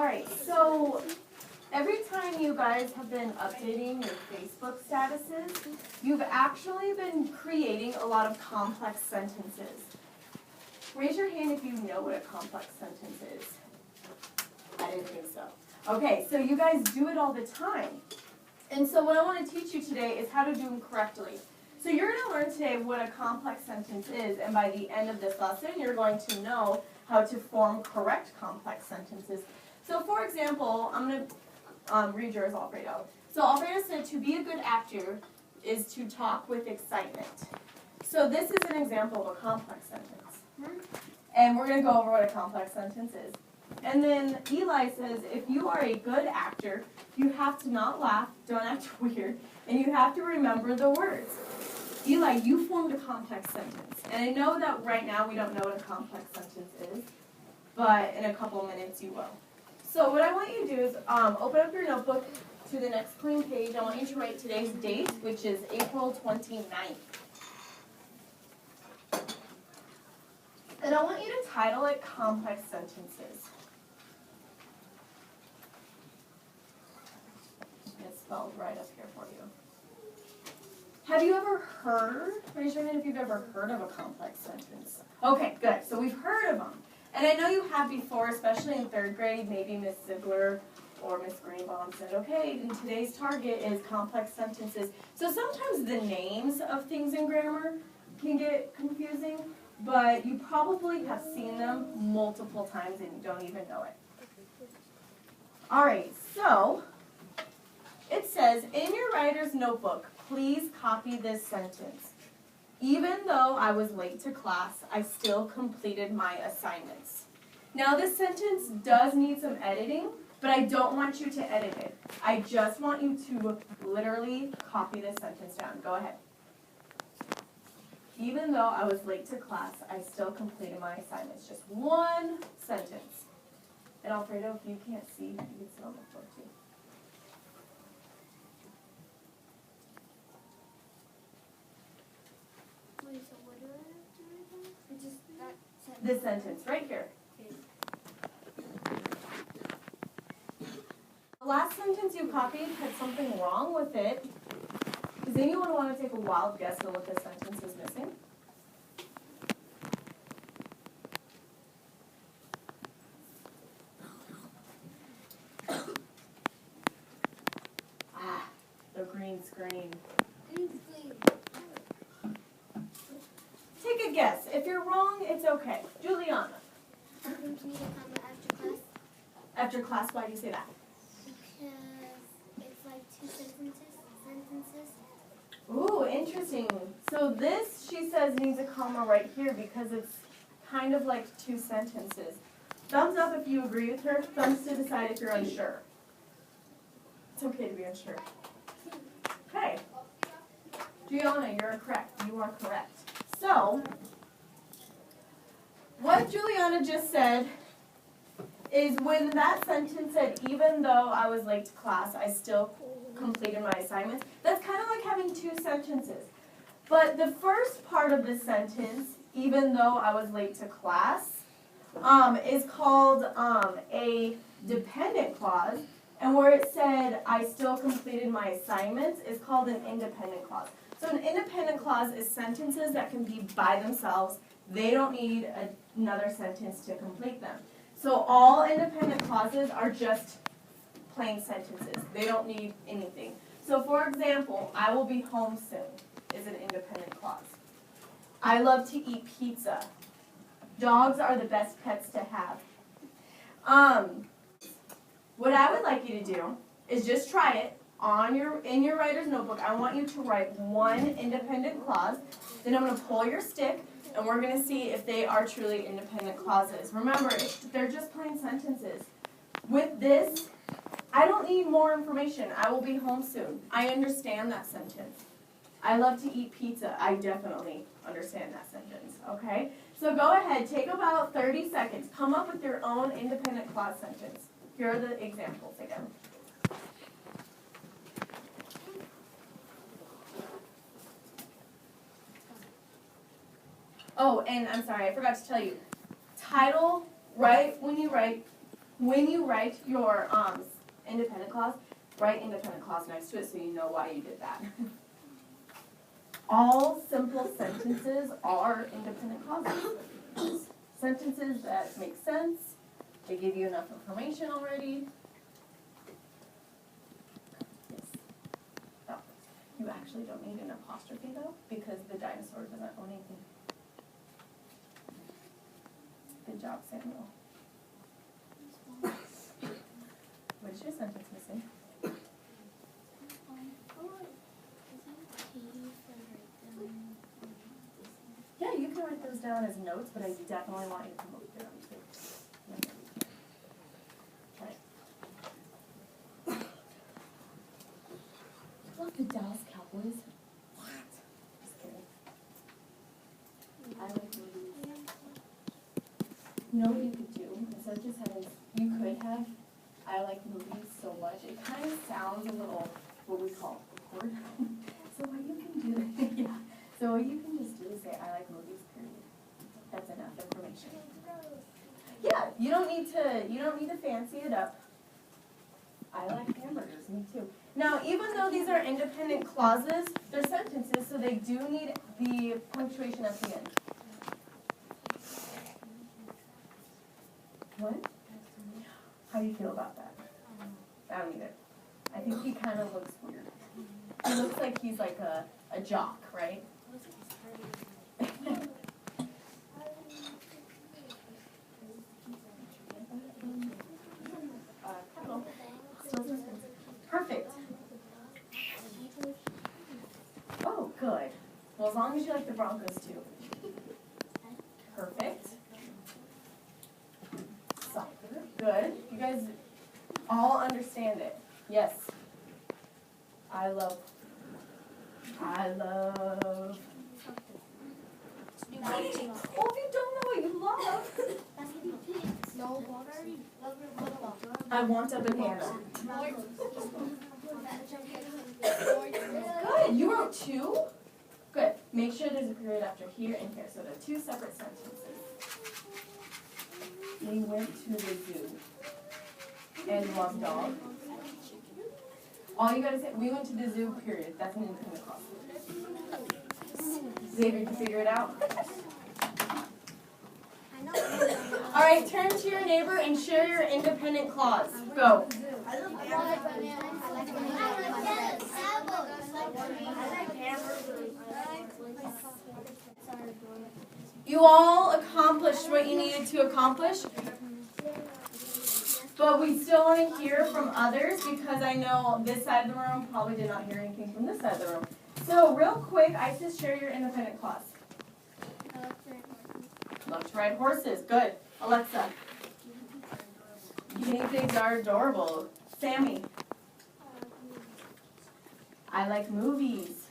Alright, so every time you guys have been updating your Facebook statuses, you've actually been creating a lot of complex sentences. Raise your hand if you know what a complex sentence is. I didn't think so. Okay, so you guys do it all the time. And so what I want to teach you today is how to do them correctly. So you're going to learn today what a complex sentence is, and by the end of this lesson, you're going to know how to form correct complex sentences. So for example, I'm going to read yours, Alfredo. So Alfredo said, to be a good actor is to talk with excitement. So this is an example of a complex sentence. And we're going to go over what a complex sentence is. And then Eli says, if you are a good actor, you have to not laugh, don't act weird, and you have to remember the words. Eli, you formed a complex sentence. And I know that right now we don't know what a complex sentence is, but in a couple minutes you will. So what I want you to do is open up your notebook to the next clean page. I want you to write today's date, which is April 29th. And I want you to title it Complex Sentences. It's spelled right up here for you. Have you ever heard, raise your hand if you've ever heard of a complex sentence. Okay, good. So we've heard of them. And I know you have before, especially in third grade, maybe Miss Ziegler or Miss Greenbaum said, okay, and today's target is complex sentences. So sometimes the names of things in grammar can get confusing, but you probably have seen them multiple times and you don't even know it. All right, so it says, in your writer's notebook, please copy this sentence. Even though I was late to class, I still completed my assignments. Now this sentence does need some editing, but I don't want you to edit it. I just want you to literally copy this sentence down. Go ahead. Even though I was late to class, I still completed my assignments. Just one sentence. And Alfredo, if you can't see, you can sit on the floor too. Wait, so what do I have to write down? Just that sentence. This sentence right here. The last sentence you copied had something wrong with it. Does anyone want to take a wild guess at what this sentence is missing? The green screen. Green screen. Take a guess. If you're wrong, it's okay. Juliana. I think we need a comma after class. After class, why do you say that? Because it's like two sentences. Ooh, interesting. So this, she says, needs a comma right here because it's kind of like two sentences. Thumbs up if you agree with her. Thumbs to decide if you're unsure. It's okay to be unsure. Okay. Juliana, you're correct. You are correct. So, what Juliana just said is when that sentence said, even though I was late to class, I still completed my assignments. That's kind of like having two sentences. But the first part of the sentence, even though I was late to class, is called a dependent clause. And where it said, I still completed my assignments, is called an independent clause. So an independent clause is sentences that can be by themselves. They don't need another sentence to complete them. So all independent clauses are just plain sentences. They don't need anything. So for example, I will be home soon is an independent clause. I love to eat pizza. Dogs are the best pets to have. What I would like you to do is just try it in your writer's notebook. I want you to write one independent clause. Then I'm going to pull your stick, and we're going to see if they are truly independent clauses. Remember, they're just plain sentences. With this, I don't need more information. I will be home soon. I understand that sentence. I love to eat pizza. I definitely understand that sentence, okay? So go ahead, take about 30 seconds. Come up with your own independent clause sentence. Here are the examples again. Oh, and I'm sorry, I forgot to tell you. Title, right when you write when you write your independent clause, write independent clause next to it so you know why you did that. All simple sentences are independent clauses. Sentences that make sense, they give you enough information already. Yes. Oh, you actually don't need an apostrophe though, because the dinosaur doesn't own anything. Good job, Samuel. What is your sentence missing? Yeah, you can write those down as notes, but I definitely want you to come up with them too. Right. Love the Dallas Cowboys. What? Just kidding. I like movies. You know what you could do? Instead of just having, you could have, I like movies so much. It kind of sounds a little, what we call awkward. So what you can do, yeah. So what you can just do is say, I like movies, period. That's enough information. Yeah, you don't need to fancy it up. I like hamburgers, me too. Now, even though these are independent clauses, they're sentences, so they do need the punctuation at the end. What? How do you feel about that? I don't either. I think he kind of looks weird. He looks like he's like a jock, right? Perfect. Oh, good. Well, as long as you like the Broncos too. Perfect. Soccer. Good. You guys all understand it. Yes. I love. Well, if you don't know what you love. I want a banana. Good. You wrote two? Good. Make sure there's a period after here and here. So they're two separate sentences. We went to the zoo and loved dogs. All you gotta say, we went to the zoo, period. That's an independent clause. Xavier, did you figure it out? All right, turn to your neighbor and share your independent clause. Go. You all accomplished what you needed to accomplish, but we still want to hear from others because I know this side of the room probably did not hear anything from this side of the room. So real quick, Isis, share your independent clause. Love to ride horses. Good. Alexa. Guinea pigs are adorable. Sammy. I like movies.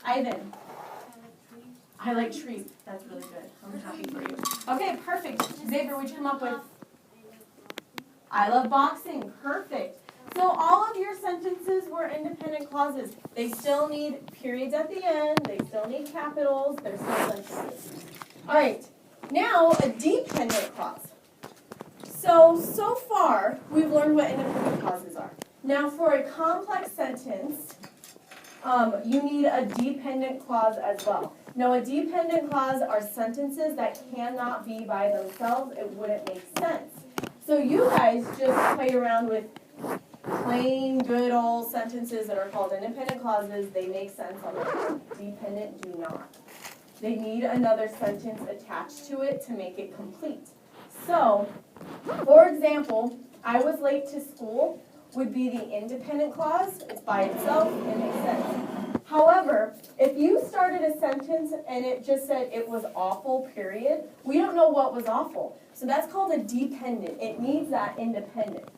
Ivan. I like trees. That's really good. I'm happy for you. Okay, perfect. Xavier, what'd you come up with? I love boxing. Perfect. So all of your sentences were independent clauses. They still need periods at the end. They still need capitals. They're still sentences. All right. Now, a dependent clause. So far, we've learned what independent clauses are. Now, for a complex sentence, you need a dependent clause as well. Now, a dependent clause are sentences that cannot be by themselves. It wouldn't make sense. So you guys just play around with plain, good old sentences that are called independent clauses. They make sense on their own. Dependent do not. They need another sentence attached to it to make it complete. So, for example, I was late to school would be the independent clause. It's by itself. It makes sense. However, if you started a sentence and it just said it was awful, period, we don't know what was awful. So that's called a dependent. It needs that independent.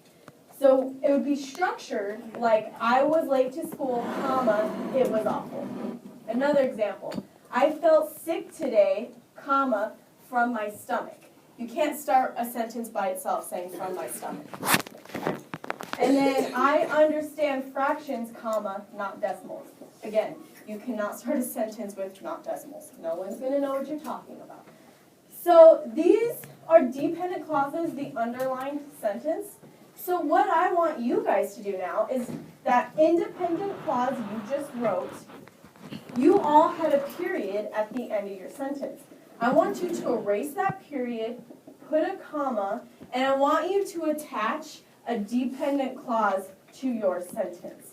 So it would be structured like I was late to school, comma, it was awful. Another example. I felt sick today, comma, from my stomach. You can't start a sentence by itself saying from my stomach. And then I understand fractions, comma, not decimals. Again, you cannot start a sentence with not decimals. No one's going to know what you're talking about. So these are dependent clauses, the underlined sentence. So what I want you guys to do now is that independent clause you just wrote, you all had a period at the end of your sentence. I want you to erase that period, put a comma, and I want you to attach a dependent clause to your sentence.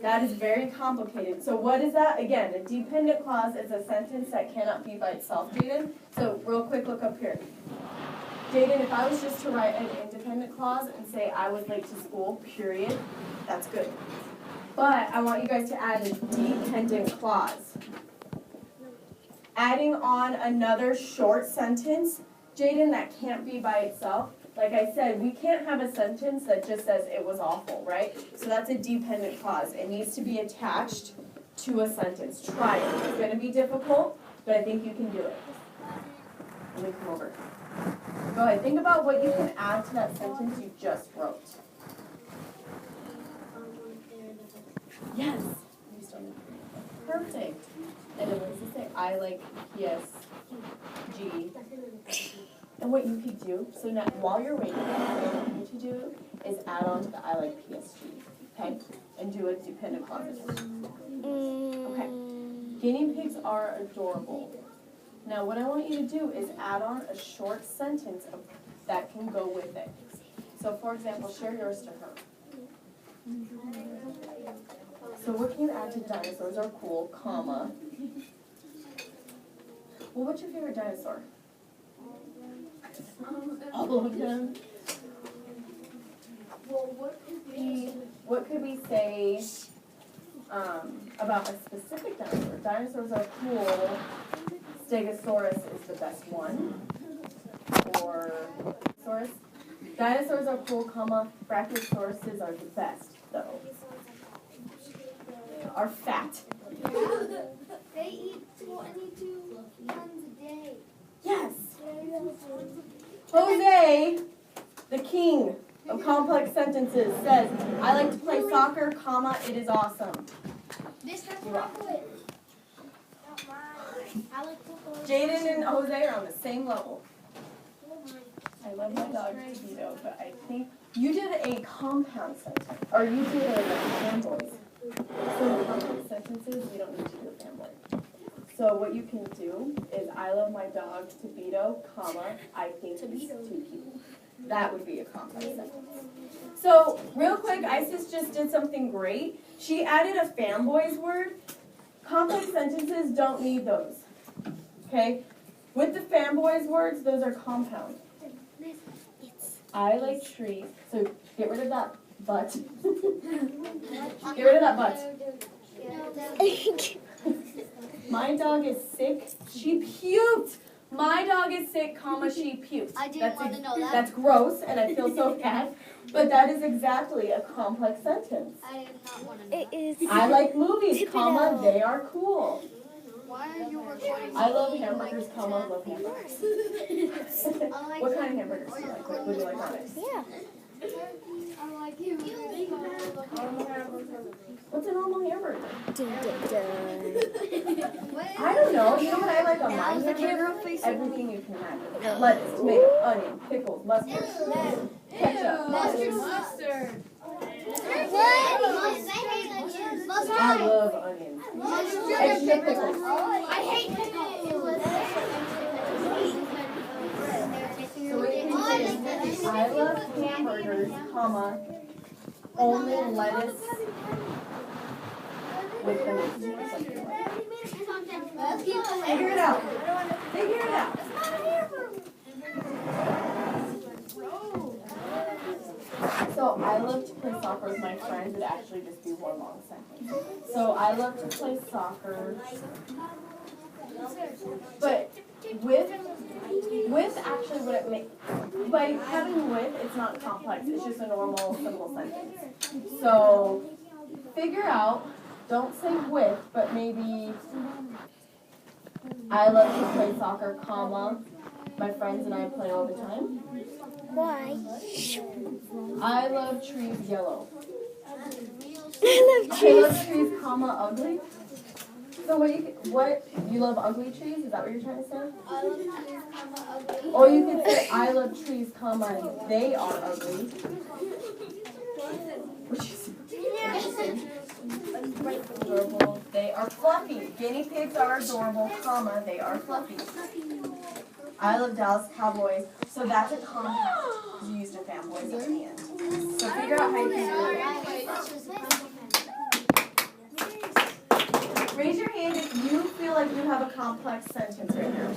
That is very complicated. So what is that? Again, a dependent clause is a sentence that cannot be by itself, Jaden. So real quick, look up here. Jaden, if I was just to write an independent clause and say I was late to school, period, that's good. But I want you guys to add a dependent clause. Adding on another short sentence, Jaden, that can't be by itself. Like I said, we can't have a sentence that just says it was awful, right? So that's a dependent clause. It needs to be attached to a sentence. Try it. It's going to be difficult, but I think you can do it. Let me come over. Go ahead. Think about what you can add to that sentence you just wrote. Yes. Perfect. And then what does it say? I like PSG. And what you could do, so now while you're waiting, what I want you to do is add on to the I like PSG, okay? And do a dependent clause. Okay. Guinea pigs are adorable. Now what I want you to do is add on a short sentence that can go with it. So for example, share yours to her. So what can you add to dinosaurs are cool, comma. Well, what's your favorite dinosaur? All of them. Well, what could we say about a specific dinosaur? Dinosaurs are cool. Stegosaurus is the best one. Or dinosaurs are cool, comma. Brachiosauruses are the best, though. Are fat. They eat 22 tons a day. Yes. Jose, the king of complex sentences, says, I like to play soccer, comma, it is awesome. This has chocolate. Not mine. I like football. Jaden and Jose are on the same level. I love my dog Tito, but I think you did a compound sentence, or you did a fanboys. So in complex sentences, you don't need to do a fanboy. So what you can do is, I love my dog Tito, comma, I think he's too cute. That would be a complex sentence. So real quick, Isis just did something great. She added a fanboys word. Complex sentences don't need those. Okay? With the fanboys words, those are compound. I like trees. So get rid of that but. Get rid of that but. My dog is sick. She puked. My dog is sick, comma, she puked. I didn't want to know that. That's gross, and I feel so bad. But that is exactly a complex sentence. I did not want to know that. I like movies, comma, they are cool. Why are you recording? I love hamburgers, comma, love hamburgers. I like What kind of hamburgers do you like? What would you like on it? I like you. What's a normal hamburger? What? I don't know. You know what I like on my hamburger? Everything you can imagine. Lettuce, tomato, onion, pickles, mustard, ketchup. Mustard. I love onions. Extra pickles. I hate pickles. So what you can say is, I love hamburgers, comma, only lettuce with the meat or something like that. Figure it out. Figure it out. So I love to play soccer with my friends. It'd actually just be one long sentence. So I love to play soccer. But with actually what it makes, by having with, it's not complex. It's just a normal, simple sentence. So figure out, don't say with, but maybe I love to play soccer, comma, my friends and I play all the time. Why? I love trees yellow. I love I love trees, comma, ugly. So what you love ugly trees? Is that what you're trying to say? I love trees, ugly. Or you could say I love trees, comma, they are ugly. are fluffy. Guinea pigs are adorable, comma, they are fluffy. I love Dallas Cowboys, so that's a compound. You used a fanboys at the end. So figure out how you can do it. Raise your hand if you feel like you have a complex sentence right now.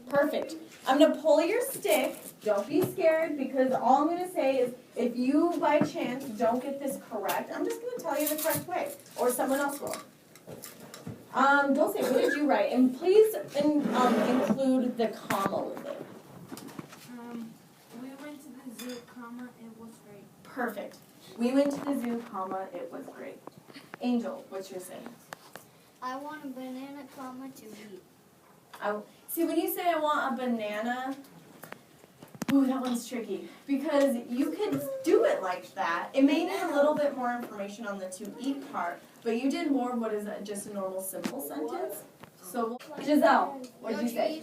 Perfect. I'm going to pull your stick. Don't be scared because all I'm going to say is if you by chance don't get this correct, I'm just going to tell you the correct way. Or someone else will. Dulce, what did you write? And please include the comma with it. We went to the zoo, comma, it was great. Perfect. We went to the zoo, comma, it was great. Angel, what's your saying? I want a banana, comma, to eat. See, when you say I want a banana, ooh, that one's tricky. Because you could do it like that. It may need a little bit more information on the to eat part, but you did more of what is just a normal simple sentence. So, Giselle, what did you say?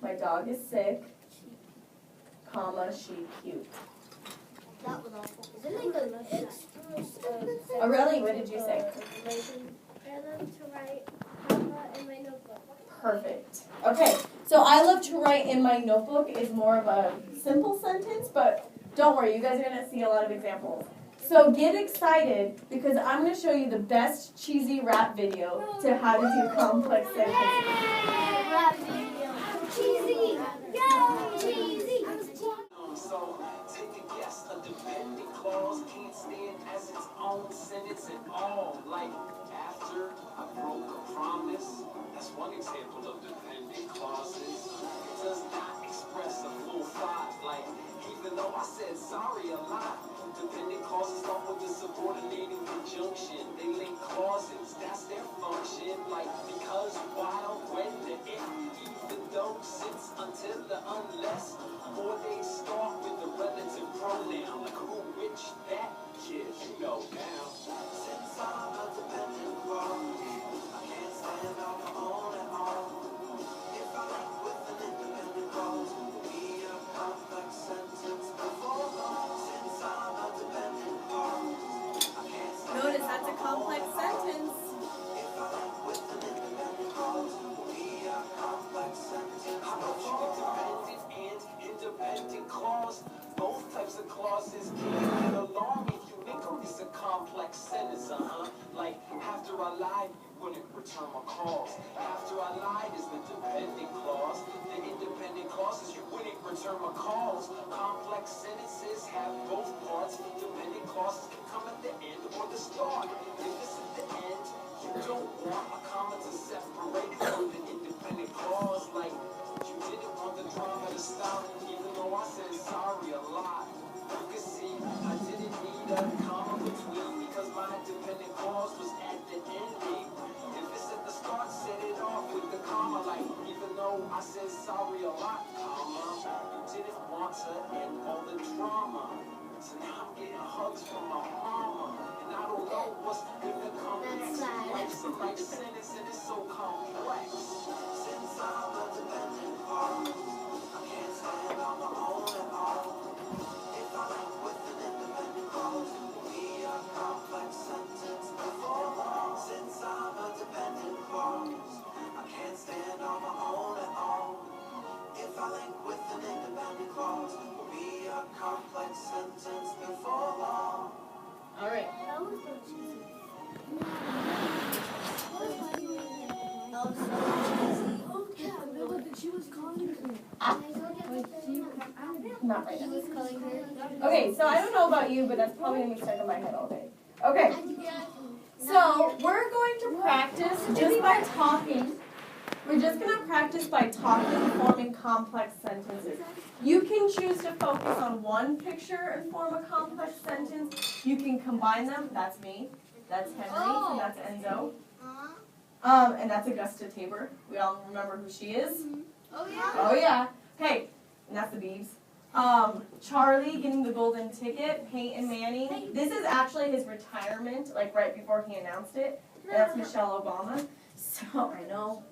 My dog is sick, comma, she cute. That was awful. Aurelie, what did you say? I love to write comma in my notebook. Perfect. Okay, so I love to write in my notebook is more of a simple sentence, but don't worry, you guys are going to see a lot of examples. So get excited because I'm going to show you the best cheesy rap video to how to do complex sentences. Rap video. Cheesy. Go, cheesy. So take a guess, a dependent clause can't stand as its own sentence at all. Like after I broke a promise, that's one example of dependent clauses. It does not express a full thought. Like even though I said sorry a lot, dependent clauses start with the subordinating conjunction. They link clauses, that's their function. Like because, while, when, the if, even though, since, until, the unless. Or they start with the relative pronoun, like who, which, that, kid, you know now. Since I'm a dependent clause, I can't stand on my own at all. If I link with an independent clause, will be a complex sentence before long. Since I'm a dependent clause, I can't stand. Notice that's a complex sentence. If I link with an independent clause, will be a complex sentence. I know you dependent and independent clause. Both types of clauses can't get along if you link them. It's a complex sentence, Like, after I lied, you wouldn't return my calls. After I lied is the dependent clause. The independent clause is you wouldn't return my calls. Complex sentences have both parts. Dependent clauses can come at the end or the start. If it's at the end, you don't want a comma to separate it from the independent clause. Like, you didn't want the drama to stop, even though I said sorry a lot. You can see I didn't need a comma between because my dependent clause was at the end. If it's at the start, set it off with the comma. Like even though I said sorry a lot, comma, you didn't want to end all the drama. So now I'm getting hugs from my mama, and I don't know what's gonna come next. Life's a life sentence and it's so complex. Since I'm a dependent clause, I can't stand on my own at all. If I link with an independent clause, will be a complex sentence before long. Since I'm a dependent clause, I can't stand on my own at all. If I link with an independent clause, will be a complex sentence before long. All right. She was calling her. Not right He now. was calling her. Okay, so I don't know about you, but that's probably going to be stuck in my head all day. Okay, so we're going to practice just by talking. We're just going to practice by talking, forming complex sentences. You can choose to focus on one picture and form a complex sentence. You can combine them. That's me. That's Henry. And that's Enzo. And that's Augusta Tabor. We all remember who she is. Oh, yeah. Oh yeah. Hey, and that's the Beebs. Charlie getting the golden ticket. Peyton Manning. This is actually his retirement, like right before he announced it. And that's Michelle Obama. So I know.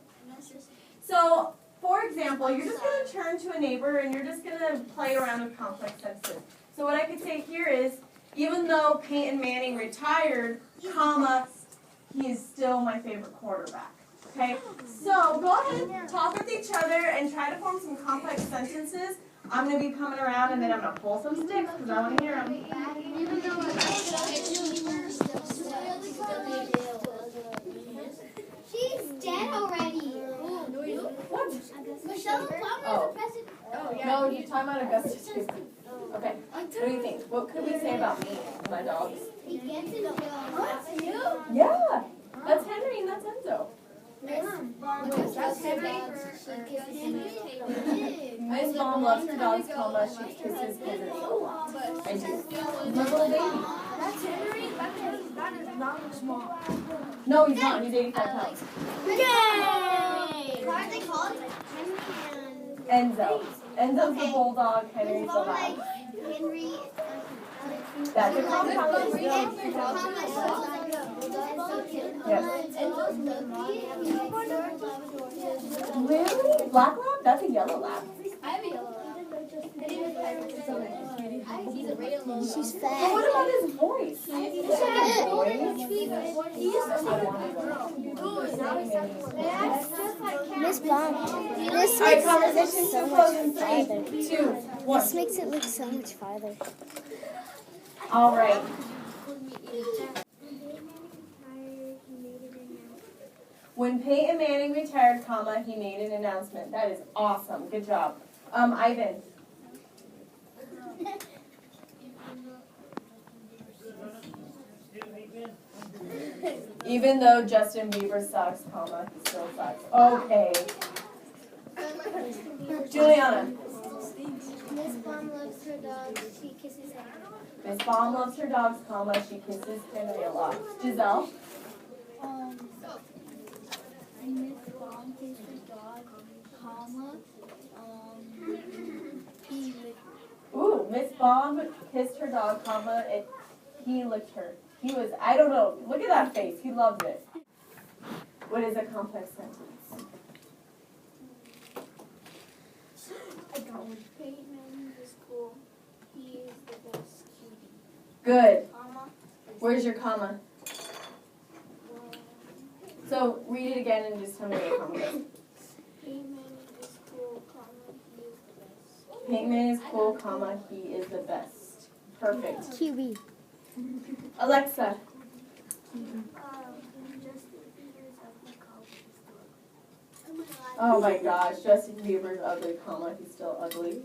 So, for example, you're just going to turn to a neighbor and you're just going to play around with complex sentences. So what I could say here is, even though Peyton Manning retired, comma, he is still my favorite quarterback. Okay? So go ahead, talk with each other and try to form some complex sentences. I'm going to be coming around and then I'm going to pull some sticks because I want to hear them. She's dead already. What? Michelle Obama is the president. No, you're talking about Augustus Houston. Okay. What do you think? What could we say about me and my dogs? He gets in the That's you? Yeah. That's Henry and that's Enzo. That's Henry. Miss Mom loves her dogs, comma, she kisses Henry a lot. I do. My little baby. That's Henry? That is not small. No, he's not. He's 85 pounds. Yay! What are they called? Enzo. Enzo's the bulldog, Henry's the lab. Henry. That's a compound. Yes. Really? Black lab? That's a yellow lab. I have a yellow lab. She's But fat. what about his voice? His voice? Miss Bomb, this Alright, makes conversation it too look close so in much farther. 3, 2, 1. This makes it look so much farther. Alright. When Peyton Manning retired, comma, he made an announcement. That is awesome. Good job. Ivan. Even though Justin Bieber sucks, comma, he still sucks. Okay. Juliana. Miss Bomb loves her dog. She kisses Henry. Miss Baum loves her dogs, comma, she kisses Henry a lot. Giselle. Miss Bomb kisses her dog, comma, he licked. Ooh, Miss Baum kissed her dog, comma, and he licked her. He was, I don't know, look at that face, he loved it. What is a complex sentence? I got one. Peyton Manning is cool. He is the best cutie. Good. Comma. Where's your comma? So read it again and just tell me what your comma is. Peyton Manning is cool, comma, he is the best. Peyton Manning is cool, comma, he is the best. Perfect. QB. Alexa. Justin Bieber's ugly, comma, he's still ugly. Oh my gosh, Justin Bieber's ugly, comma, he's still ugly.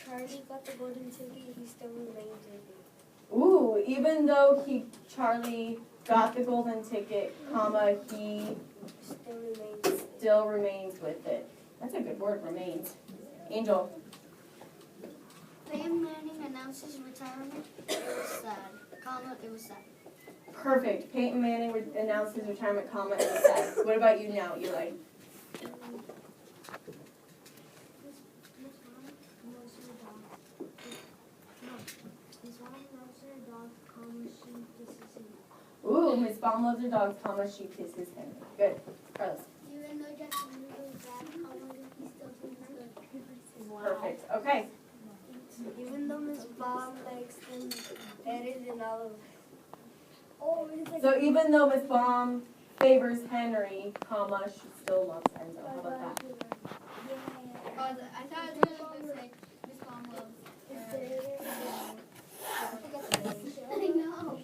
Charlie got the golden ticket, he still remains ugly. Ooh, even though Charlie got the golden ticket, comma, he still remains with it. That's a good word, remains. Angel. Peyton Manning announces retirement. It was sad. Comma, it was sad. Perfect. Peyton Manning announced his retirement, comma, and was sad. What about you now, Eli? Ooh, Miss Baum loves her dogs, comma, she kisses him. Good. Carlos. Even though Justin Bieber is bad, comma, he still thinks good. Perfect. Okay. Even though Miss Bomb likes them better than all of us. So even though Miss Baum favors Henry, comma, she still loves Enzo. How about that? I thought it was going to say Miss Bomb loves. I know.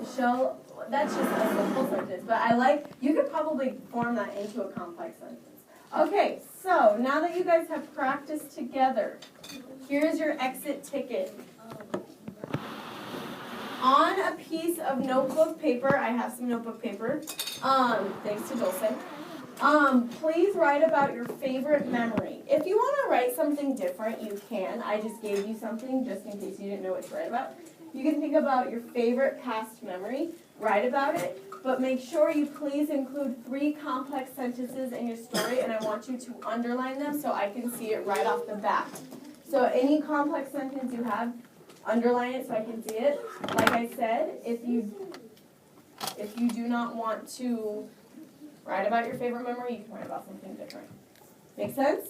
Michelle, that's just a simple sentence, but you could probably form that into a complex sentence. Okay, so now that you guys have practiced together, here's your exit ticket. On a piece of notebook paper, I have some notebook paper, thanks to Dulce. Please write about your favorite memory. If you want to write something different, you can. I just gave you something just in case you didn't know what to write about. You can think about your favorite past memory, write about it, but make sure you please include 3 complex sentences in your story, and I want you to underline them so I can see it right off the bat. So any complex sentence you have, underline it so I can see it. Like I said, if you do not want to write about your favorite memory, you can write about something different. Make sense?